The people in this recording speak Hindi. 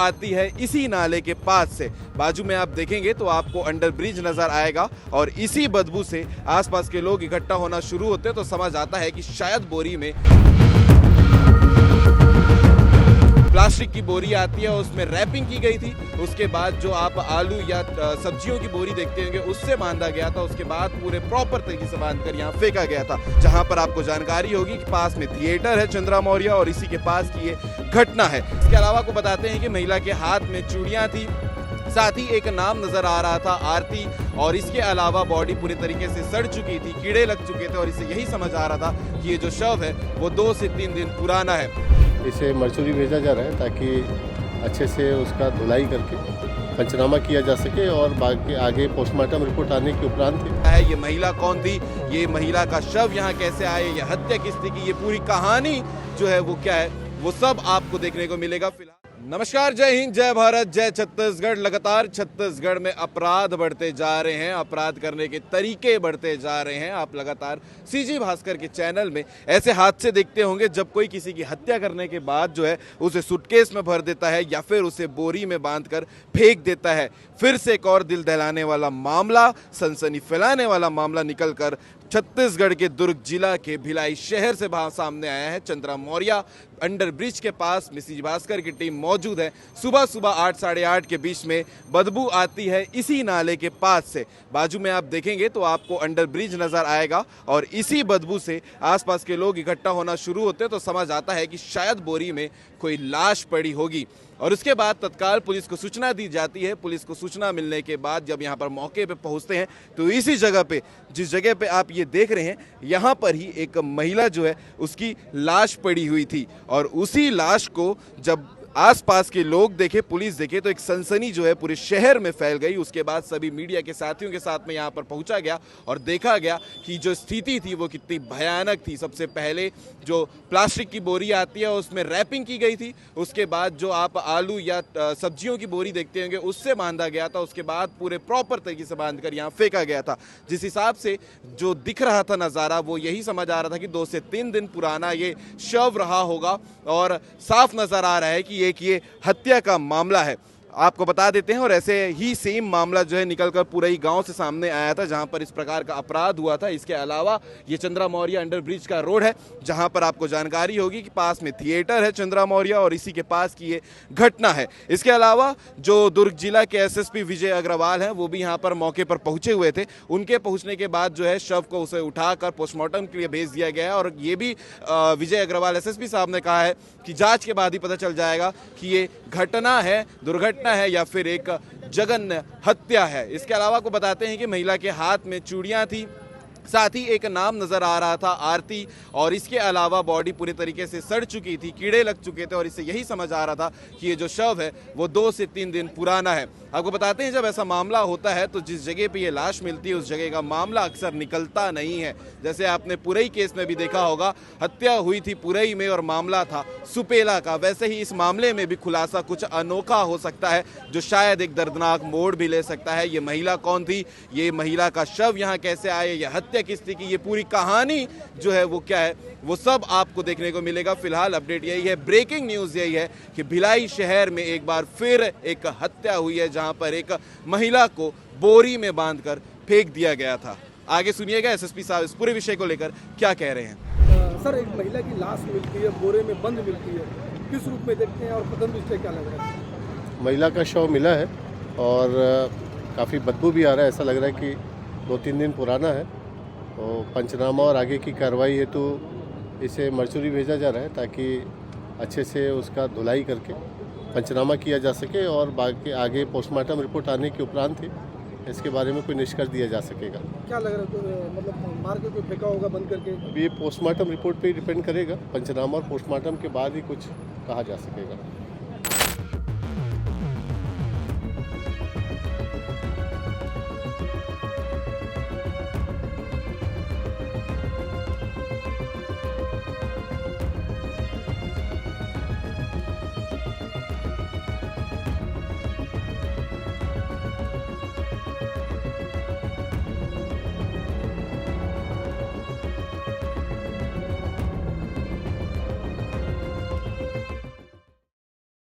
आती है इसी नाले के पास से। बाजू में आप देखेंगे तो आपको अंडर ब्रिज नजर आएगा और इसी बदबू से आसपास के लोग इकट्ठा होना शुरू होते हैं, तो समझ आता है कि शायद बोरी में प्लास्टिक की बोरी आती है, उसमें रैपिंग की गई थी। उसके बाद जो आप आलू या सब्जियों की बोरी देखते होंगे उससे बांधा गया था। उसके बाद पूरे प्रॉपर तरीके से बांधकर यहाँ फेंका गया था। जहाँ पर आपको जानकारी होगी कि पास में थिएटर है चंद्रा मौर्य और इसी के पास की ये घटना है। इसके अलावा आपको बताते हैं कि महिला के हाथ में चूड़ियाँ थी, साथ ही एक नाम नजर आ रहा था आरती, और इसके अलावा बॉडी पूरी तरीके से सड़ चुकी थी, कीड़े लग चुके थे और इससे यही समझ आ रहा था कि ये जो शव है वो 2 से 3 दिन पुराना है। इसे मर्चुरी भेजा जा रहा है ताकि अच्छे से उसका धुलाई करके पंचनामा किया जा सके और बाकी आगे पोस्टमार्टम रिपोर्ट आने के उपरांत है ये महिला कौन थी, ये महिला का शव यहाँ कैसे आए, ये हत्या किस थी की ये पूरी कहानी जो है वो क्या है, वो सब आपको देखने को मिलेगा। फिलहाल नमस्कार, जय हिंद, जय भारत, जय छत्तीसगढ़। लगातार छत्तीसगढ़ में अपराध बढ़ते जा रहे हैं, अपराध करने के तरीके बढ़ते जा रहे हैं। आप लगातार सीजी भास्कर के चैनल में ऐसे हादसे देखते होंगे जब कोई किसी की हत्या करने के बाद जो है उसे सूटकेस में भर देता है या फिर उसे बोरी में बांधकर फेंक देता है। फिर से एक और दिल दहलाने वाला मामला, सनसनी फैलाने वाला मामला निकलकर छत्तीसगढ़ के दुर्ग जिला के भिलाई शहर से सामने आया है। चंद्रा मौर्य अंडर ब्रिज के पास मिसिज भास्कर की टीम मौजूद है। सुबह सुबह 8 साढ़े 8 के बीच में बदबू आती है इसी नाले के पास से। बाजू में आप देखेंगे तो आपको अंडर ब्रिज नजर आएगा और इसी बदबू से आसपास के लोग इकट्ठा होना शुरू होते हैं, तो समझ आता है कि शायद बोरी में कोई लाश पड़ी होगी। और उसके बाद तत्काल पुलिस को सूचना दी जाती है। पुलिस को सूचना मिलने के बाद जब यहाँ पर मौके पे पहुँचते हैं तो इसी जगह पे, जिस जगह पे आप ये देख रहे हैं, यहाँ पर ही एक महिला जो है उसकी लाश पड़ी हुई थी और उसी लाश को जब आसपास के लोग देखे, पुलिस देखे, तो एक सनसनी जो है पूरे शहर में फैल गई। उसके बाद सभी मीडिया के साथियों के साथ में यहाँ पर पहुँचा गया और देखा गया कि जो स्थिति थी वो कितनी भयानक थी। सबसे पहले जो प्लास्टिक की बोरी आती है उसमें रैपिंग की गई थी। उसके बाद जो आप आलू या सब्जियों की बोरी देखते होंगे उससे बांधा गया था। उसके बाद पूरे प्रॉपर तरीके से बांधकर यहाँ फेंका गया था। जिस हिसाब से जो दिख रहा था नज़ारा वो यही समझ आ रहा था कि 2 से 3 दिन पुराना ये शव रहा होगा और साफ नज़र आ रहा है कि एक ये हत्या का मामला है। आपको बता देते हैं और ऐसे ही सेम मामला जो है निकलकर पूरे ही गांव से सामने आया था जहां पर इस प्रकार का अपराध हुआ था। इसके अलावा ये चंद्रा मौर्य अंडर ब्रिज का रोड है जहां पर आपको जानकारी होगी कि पास में थिएटर है चंद्रा मौर्य और इसी के पास की ये घटना है। इसके अलावा जो दुर्ग जिला के एसएसपी विजय अग्रवाल हैं वो भी यहाँ पर मौके पर पहुंचे हुए थे। उनके पहुंचने के बाद जो है शव को उसे उठाकर पोस्टमार्टम के लिए भेज दिया गया है और ये भी विजय अग्रवाल एसएसपी साहब ने कहा है कि जाँच के बाद ही पता चल जाएगा कि ये घटना है, दुर्घटना है या फिर एक जघन्य हत्या है। इसके अलावा को बताते हैं कि महिला के हाथ में चूड़ियां थी, साथ ही एक नाम नजर आ रहा था आरती, और इसके अलावा बॉडी पूरी तरीके से सड़ चुकी थी, कीड़े लग चुके थे और इससे यही समझ आ रहा था कि ये जो शव है वो 2 से 3 दिन पुराना है। आपको बताते हैं जब ऐसा मामला होता है तो जिस जगह पे ये लाश मिलती है उस जगह का मामला अक्सर निकलता नहीं है। जैसे आपने पुरई केस में भी देखा होगा, हत्या हुई थी पुरई में और मामला था सुपेला का, वैसे ही इस मामले में भी खुलासा कुछ अनोखा हो सकता है जो शायद एक दर्दनाक मोड़ भी ले सकता है। ये महिला कौन थी, ये महिला का शव यहाँ कैसे आए, ये हत्या किस थी की ये पूरी कहानी जो है वो क्या है, वो सब आपको देखने को मिलेगा। फिलहाल अपडेट यही है, ब्रेकिंग न्यूज़ यही है कि भिलाई शहर में एक बार फिर एक हत्या हुई है जहां पर एक महिला को बोरी में बांधकर फेंक दिया गया था। आगे सुनिएगा एसएसपी साहब इस पूरे विषय को लेकर क्या कह रहे हैं। सर, एक महिला की लाश मिलती है, बोरे में बंद मिलती है, किस रूप में देखते हैं और प्रथम दृष्टया क्या लग रहा है? महिला का शव मिला है और काफ़ी बदबू भी आ रहा है। ऐसा लग रहा है कि 2-3 दिन पुराना है। तो पंचनामा और आगे की कार्रवाई हेतु इसे मर्चुरी भेजा जा रहा है ताकि अच्छे से उसका धुलाई करके पंचनामा किया जा सके और बाकी आगे पोस्टमार्टम रिपोर्ट आने के उपरांत ही इसके बारे में कोई निष्कर्ष दिया जा सकेगा। क्या लग रहा है, तो मतलब मार के कोई फेंका होगा बंद करके? अब ये पोस्टमार्टम रिपोर्ट पे ही डिपेंड करेगा। पंचनामा और पोस्टमार्टम के बाद ही कुछ कहा जा सकेगा।